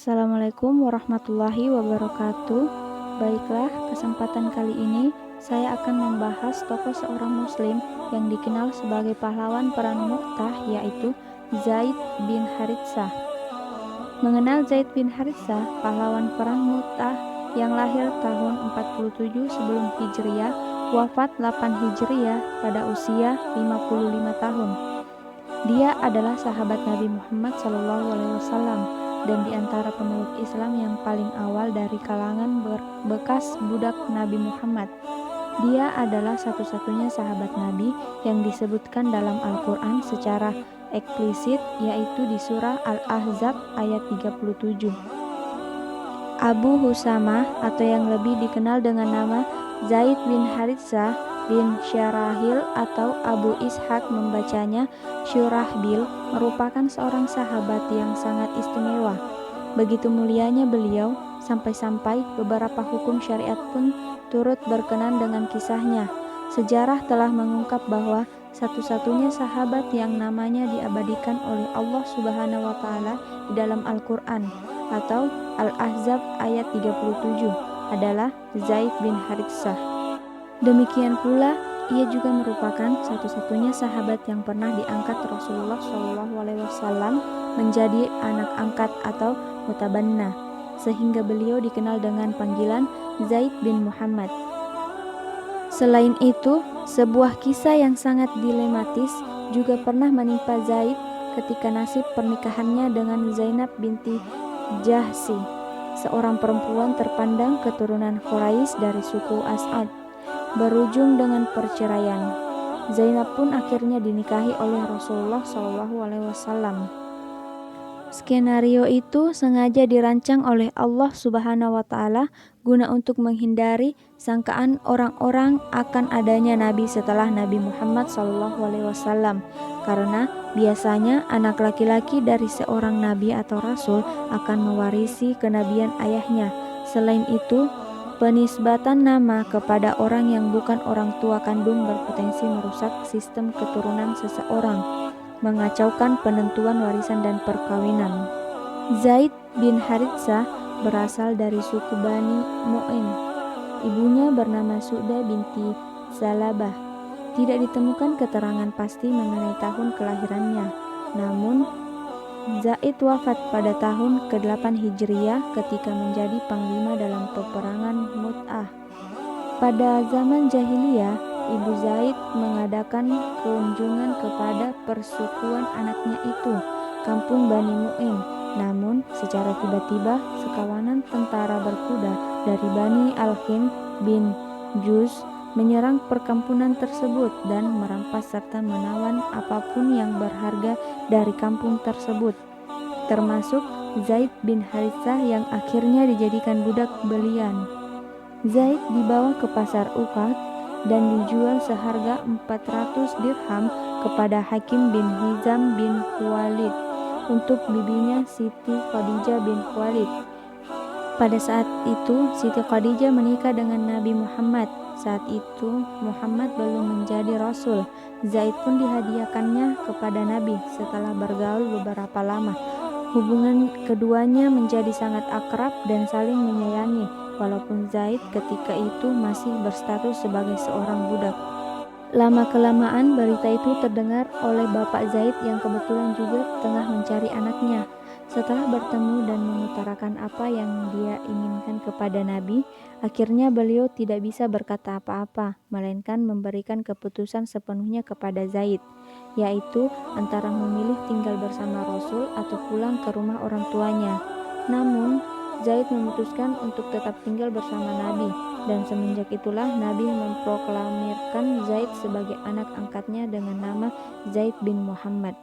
Assalamualaikum warahmatullahi wabarakatuh. Baiklah, kesempatan kali ini saya akan membahas tokoh seorang muslim yang dikenal sebagai pahlawan perang Mu'tah, yaitu Zaid bin Haritsah. Mengenal Zaid bin Haritsah, pahlawan perang Mu'tah yang lahir tahun 47 sebelum Hijriah, wafat 8 Hijriah pada usia 55 tahun. Dia adalah sahabat Nabi Muhammad SAW dan di antara pemeluk Islam yang paling awal dari kalangan bekas budak Nabi Muhammad. Dia adalah satu-satunya sahabat Nabi yang disebutkan dalam Al-Quran secara eksplisit, yaitu di surah Al-Ahzab ayat 37. Abu Husamah atau yang lebih dikenal dengan nama Zaid bin Haritsah bin Syarahil atau Abu Ishaq membacanya Syurahbil, merupakan seorang sahabat yang sangat istimewa. Begitu mulianya beliau, sampai-sampai beberapa hukum syariat pun turut berkenan dengan kisahnya. Sejarah telah mengungkap bahwa satu-satunya sahabat yang namanya diabadikan oleh Allah Subhanahu wa Ta'ala di dalam Al-Quran atau Al-Ahzab ayat 37 adalah Zaid bin Haritsah. Demikian pula, ia juga merupakan satu-satunya sahabat yang pernah diangkat Rasulullah SAW menjadi anak angkat atau mutabanna, sehingga beliau dikenal dengan panggilan Zaid bin Muhammad. Selain itu, sebuah kisah yang sangat dilematis juga pernah menimpa Zaid ketika nasib pernikahannya dengan Zainab binti Jahsy, seorang perempuan terpandang keturunan Quraisy dari suku As'ad, berujung dengan perceraian. Zainab pun akhirnya dinikahi oleh Rasulullah SAW. Skenario itu sengaja dirancang oleh Allah Subhanahu wa Ta'ala guna untuk menghindari sangkaan orang-orang akan adanya nabi setelah Nabi Muhammad SAW, karena biasanya anak laki-laki dari seorang nabi atau rasul akan mewarisi kenabian ayahnya. Selain itu, penisbatan nama kepada orang yang bukan orang tua kandung berpotensi merusak sistem keturunan seseorang, mengacaukan penentuan warisan dan perkawinan. Zaid bin Haritsah berasal dari suku Bani Mu'in. Ibunya bernama Su'dah binti Salabah. Tidak ditemukan keterangan pasti mengenai tahun kelahirannya. Namun, Zaid wafat pada tahun ke-8 Hijriah ketika menjadi panglima dalam peperangan Mu'tah. Pada zaman jahiliyah, Ibu Zaid mengadakan kunjungan kepada persukuan anaknya itu, kampung Bani Mu'in. Namun, secara tiba-tiba, sekawanan tentara berkuda dari Bani Al-Hind bin Juz menyerang perkampungan tersebut dan merampas serta menawan apapun yang berharga dari kampung tersebut, termasuk Zaid bin Haritsah yang akhirnya dijadikan budak belian. Zaid dibawa ke pasar Uqad dan dijual seharga 400 dirham kepada Hakim bin Hizam bin Khuwailid untuk bibinya Siti Khadijah bin Khuwailid. Pada saat itu, Siti Khadijah menikah dengan Nabi Muhammad. Saat itu, Muhammad belum menjadi Rasul. Zaid pun dihadiahkannya kepada Nabi setelah bergaul beberapa lama. Hubungan keduanya menjadi sangat akrab dan saling menyayangi, walaupun Zaid ketika itu masih berstatus sebagai seorang budak. Lama-kelamaan berita itu terdengar oleh bapak Zaid yang kebetulan juga tengah mencari anaknya. Setelah bertemu dan mengutarakan apa yang dia inginkan kepada Nabi, akhirnya beliau tidak bisa berkata apa-apa, melainkan memberikan keputusan sepenuhnya kepada Zaid, yaitu antara memilih tinggal bersama Rasul atau pulang ke rumah orang tuanya. Namun, Zaid memutuskan untuk tetap tinggal bersama Nabi, dan semenjak itulah Nabi memproklamirkan Zaid sebagai anak angkatnya dengan nama Zaid bin Muhammad.